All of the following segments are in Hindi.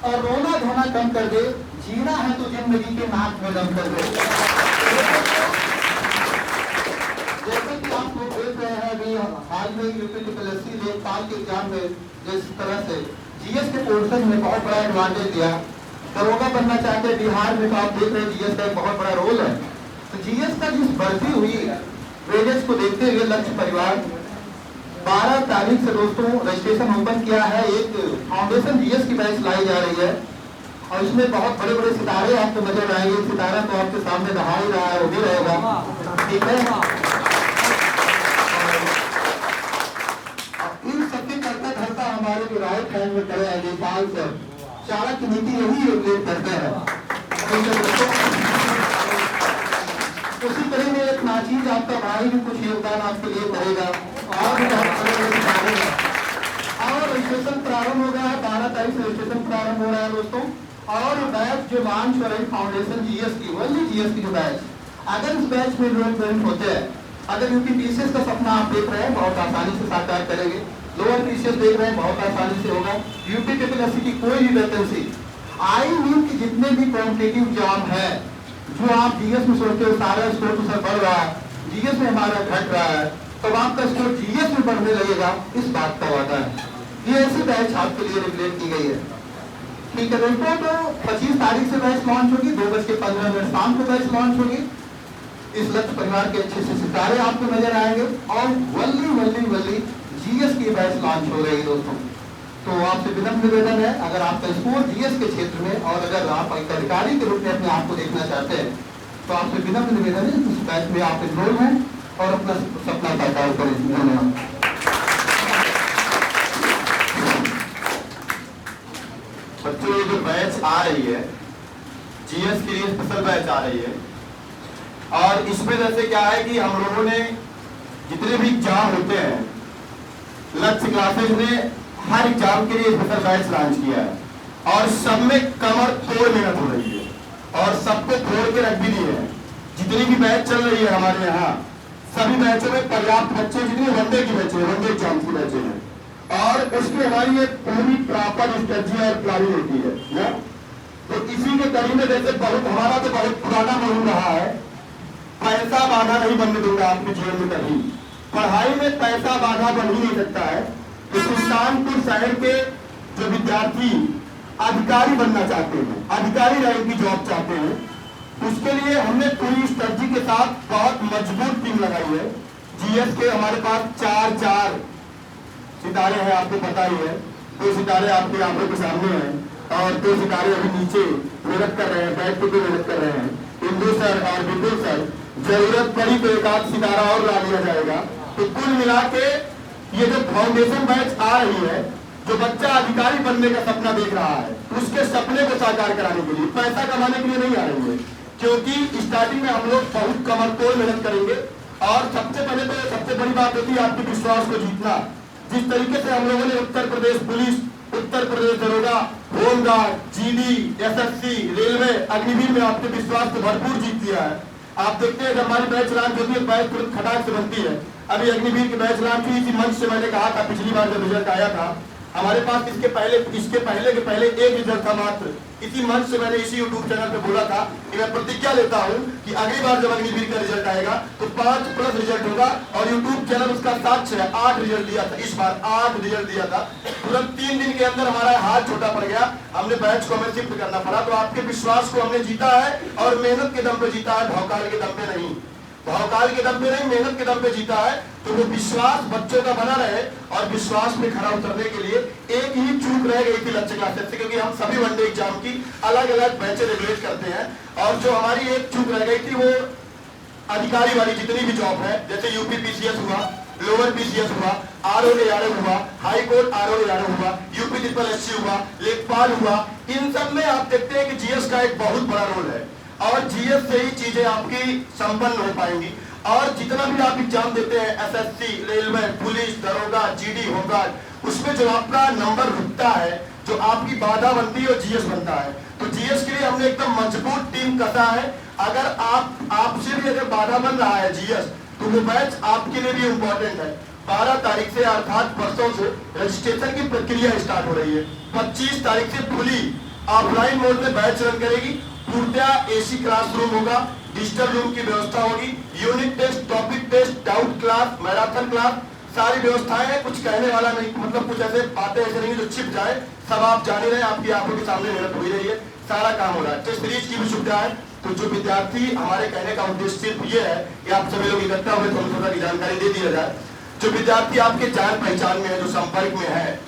और रोना धोना कम कर दे, जीना है तो जिंदगी के नाक में दम कर दे। जैसे कि आप लोग देख रहे हैं अभी हाल में यूपीपीएससी लेखपाल के एग्जाम में जिस तरह से जीएस के पोर्शन में बहुत बड़ा एडवांटेज दिया, दरोगा बनना चाहते हैं बिहार में, तो आप देख रहे हैं जीएस का एक बहुत बड़ा रोल है। तो जीएस का जिस बढ़ती हुई वेजेस को देखते हुए लक्ष्य परिवार 12 तारीख से दोस्तों रजिस्ट्रेशन ओपन किया है। एक फाउंडेशन जीएस की बैच लाई जा रही है और इसमें बहुत बड़े बड़े सितारे आपको नजर आएंगे। सितारा तो आपके सामने रहा ही रहा है, वो भी रहेगा, ठीक है। इन सबके करता धरता हमारे जो राइट हैंड में खड़े हैं नेपाल से चाणक्य की नीति यही रेगुलेट करते हैं। उसी तरह में एक नाचीज आपका भाई भी कुछ योगदान आपके लिए करेगा और रजिस्ट्रेशन प्रारंभ हो गया है। 12 तारीख से रजिस्ट्रेशन प्रारंभ हो रहा है दोस्तों। और बैच जो लॉन्च हो रही फाउंडेशन जीएस की, ओनली जीएस की जो बैच, अगर इस बैच में एनरोलमेंट होते हैं, अगर यूपीपीसीएस का सपना आप देख रहे हैं बहुत आसानी से साकार करेंगे, लोअर पीसीएस देख रहे हैं बहुत आसानी से होगा, यूपीपीएससी की कोई भी वैकेंसी, आई मीन की जितने भी कॉम्पिटिटिव एग्जाम है जो आप जीएस में सोचते हो सारा स्कोर तो सर बढ़ रहा है, जीएस में हमारा घट रहा है, तो आपका स्कोर जीएस में बढ़ने लगेगा, इस बात का वादा है। ये ऐसी बैच आपके लिए रेगुलेट की गई है, ठीक है दोस्तों। तो 25 तारीख से बैच लॉन्च होगी, 2:15 शाम को बैच लॉन्च होगी। इस लक्ष्य परिवार के अच्छे से सितारे आपको नजर आएंगे और वल्ली जीएस की बैच लॉन्च हो रही है दोस्तों। तो आपसे विनम्र निवेदन है, अगर आपका स्कोर जीएस के क्षेत्र में और अगर आप एक अधिकारी के रूप में अपने आप को देखना चाहते हैं तो आपसे विनम्र निवेदन है इस बैच में आप एनरोल हैं और अपना सपना साकार करें। धन्यवाद। बच्चों ये जो बैच आ रही है जीएस के लिए स्पेशल बैच आ रही है और इसमें जैसे क्या है कि हम लोगों ने जितने भी एग्जाम होते हैं लक्ष्य क्लासेज ने हर एग्जाम के लिए स्पेशल बैच लॉन्च किया है और सब में कमर तोड़ मेहनत हो रही है और सबको फोड़ के रख भी दिए हैं। जितनी भी बैच चल रही है हमारे यहाँ सभी बैचों में पर्याप्त बच्चे, जितनी वनडे की बैचें, वनडे एग्जाम की बैचें हैं और उसकी हमारी एक पूरी प्रॉपर स्ट्रेटजी और प्लानिंग होती है ना। तो इसी के कड़ी में जैसे बहुत हमारा तो बहुत पुराना बोल रहा है, पैसा बाधा नहीं बनने दूंगा आपके जीवन में कभी। पढ़ाई में पैसा बाधा बन ही नहीं सकता है। तो सुल्तानपुर शहर के जो विद्यार्थी अधिकारी बनना चाहते हैं, अधिकारी रैंक की जॉब चाहते हैं, उसके लिए हमने पूरी स्ट्रेटजी के साथ बहुत मजबूत टीम लगाई है। जीएस के हमारे पास 4 सितारे हैं, आपको पता ही है। 2 सितारे आपकी आंखों के सामने हैं और 2 सितारे अभी नीचे मेहनत कर रहे हैं, बैठ के मेहनत कर रहे हैं। इंदु सर और बिंदु सर, जरूरत पड़ी तो 1 सितारा और ला लिया जाएगा। तो कुल मिला के ये जो फाउंडेशन बैच आ रही है, जो बच्चा अधिकारी बनने का सपना देख रहा है उसके सपने को साकार कराने के लिए, पैसा कमाने के लिए नहीं आ रही है, क्योंकि स्टार्टिंग में हम लोग बहुत कमरतोड़ मेहनत करेंगे और सबसे पहले तो सबसे बड़ी बात होती है आपके विश्वास को जीतना। जिस तरीके से हम लोगों ने उत्तर प्रदेश पुलिस, उत्तर प्रदेश दरोगा, home guard, GD, SSC, railway, Agniveer में आपके विश्वास को भरपूर जीत दिया है। आप देखते हैं जब हमारी बैच लॉन्च होती है बैच तुरंत खटाक से बनती है। अभी अग्निवीर की बैच लॉन्च हुई, इसी मंच से मैंने कहा था पिछली बार जब रिजल्ट आया था, हमारे पास इसके पहले एक रिजल्ट था मात्र। इसी मंच से मैंने इसी यूट्यूब चैनल पे बोला था कि मैं प्रतिज्ञा लेता हूं कि अगली बार जब अग्निवीर का रिजल्ट आएगा तो 5+ रिजल्ट होगा और यूट्यूब चैनल उसका साक्ष्य है। 8 रिजल्ट दिया था, इस बार 8 रिजल्ट दिया था। तुरंत 3 दिन के अंदर हमारा हाथ छोटा पड़ गया, हमने बैच को हमें शिफ्ट करना पड़ा। तो आपके विश्वास को हमने जीता है और मेहनत के दम पे जीता है, भौकाल के दम पे नहीं। भौकाल के दम पे नहीं, मेहनत के दम पे जीता है। तो वो विश्वास बच्चों का बना रहे और विश्वास में खड़ा उतरने के लिए एक ही चूक रह गई थी लक्ष्य क्लासेस से, क्योंकि हम सभी वनडे एग्जाम की अलग अलग बैचें रेगुलेट करते हैं और जो हमारी एक चूक रह गई थी वो अधिकारी वाली जितनी भी जॉब है, जैसे यूपीपीसीएस हुआ, लोअर पीसीएस हुआ, आरओ हुआ, हाई कोर्ट आरओ हुआ, यूपीपीएससी हुआ, लेखपाल हुआ, इन सब में आप देखते हैं कि जीएस का एक बहुत बड़ा रोल है और जीएस से ही चीजें आपकी संपन्न हो पाएंगी। और जितना भी आप एग्जाम देते हैं एसएससी, रेलवे, पुलिस, दरोगा, जीडी, होमगार्ड, उसमें जो आपका नंबर रुकता है, जो आपकी बाधा बनती है वो जीएस बनता है। तो जीएस के लिए हमने एकदम मजबूत टीम कसा है। अगर आपसे भी अगर बाधा बन रहा है जीएस, तो वो बैच आपके लिए भी इम्पोर्टेंट है। 12 तारीख से अर्थात परसों से रजिस्ट्रेशन की प्रक्रिया स्टार्ट हो रही है। 25 तारीख से खुली ऑफलाइन मोड में बैच रन करेगी, पूर्णतः एसी क्लासरूम होगा, डिजिटल रूम की व्यवस्था होगी, unit test, topic test, doubt class, marathon class, सारी व्यवस्थाएं हैं। कुछ कहने वाला नहीं, मतलब कुछ ऐसे बातें ऐसे नहीं जो छिप जाए, सब आप जान ही रहे हैं, आपकी आंखों के सामने मेहनत हो रही है, सारा काम हो रहा है। टेस्ट सीरीज की भी सुविधा है। तो जो विद्यार्थी, हमारे कहने का उद्देश्य सिर्फ ये है कि आप सभी लोग इकट्ठा हुए तो थोड़ा की जानकारी दे दिया जाए। जो विद्यार्थी आपके जान पहचान में है, जो संपर्क में है,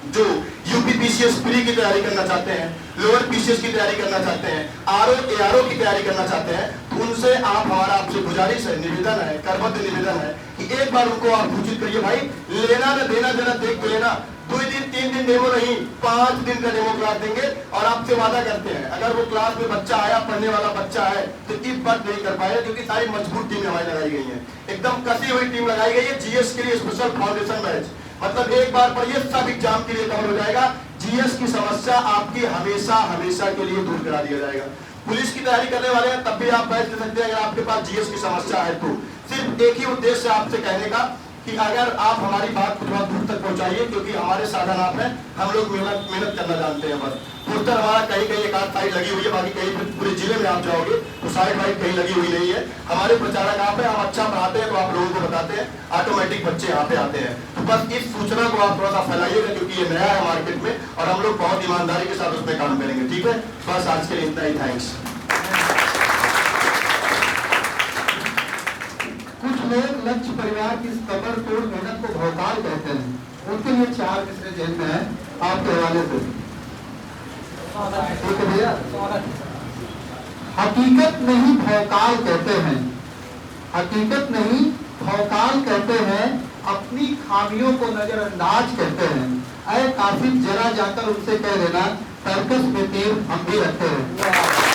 जो यूपीपीसीएस प्री की तैयारी करना चाहते हैं, लोअर पीसीएस की तैयारी करना चाहते हैं, आरओ एआरओ की तैयारी करना चाहते हैं, तो उनसे हमारा आपसे गुजारिश है, निवेदन है, करबद्ध निवेदन है कि एक बार उनको आप सूचित करिए, भाई लेना न देना जरा देख के लेना। 2 दिन 3 दिन डेमो नहीं, 5 दिन का डेमो क्लास देंगे और आपसे वादा करते हैं अगर वो क्लास में बच्चा आया, पढ़ने वाला बच्चा है, तो इस बात नहीं कर पाएगा, क्योंकि सारी मजबूत टीम हमारी लगाई गई है, एकदम कसी हुई टीम लगाई गई है। जीएस के लिए स्पेशल फाउंडेशन बैच, मतलब एक बार पढ़िए सब एग्जाम के लिए कवर हो जाएगा। जीएस की समस्या आपकी हमेशा हमेशा के लिए दूर करा दिया जाएगा। पुलिस की तैयारी करने वाले हैं तब भी आप बैच ले सकते हैं अगर आपके पास जीएस की समस्या है तो। सिर्फ एक ही उद्देश्य आपसे कहने का कि अगर आप हमारी बात कुछ बहुत दूर तक पहुंचाइए, क्योंकि हमारे साधन आप हैं, हम लोग मेहनत करना जानते हैं। बस पोस्टर हमारा कहीं कहीं एक आध साइड लगी हुई है, बाकी कहीं पूरे जिले में आप जाओगे तो साइड वाइड कहीं लगी हुई नहीं है। हमारे प्रचारक आप हैं, हम अच्छा पढ़ाते हैं तो आप लोगों को बताते हैं, ऑटोमेटिक बच्चे यहाँ पे आते हैं। तो बस इस सूचना को आप थोड़ा सा फैलाइएगा, क्योंकि ये नया है मार्केट में और हम लोग बहुत ईमानदारी के साथ उसमें काम करेंगे। ठीक है, बस आज के लिए इतना ही, थैंक्स। कुछ लोग लक्ष्य परिवार की इस कबर तोड़ मेहनत को भौकाल कहते हैं, उनके लिए 4 मिसरे जेल में है आपके हवाले से। ठीक है भैया, हकीकत नहीं भौकाल कहते हैं, हकीकत नहीं भौकाल कहते हैं, अपनी खामियों को नजरअंदाज कहते हैं। ऐ कासिम जरा जाकर उनसे कह देना, सर्कस में तीर हम भी रखते हैं।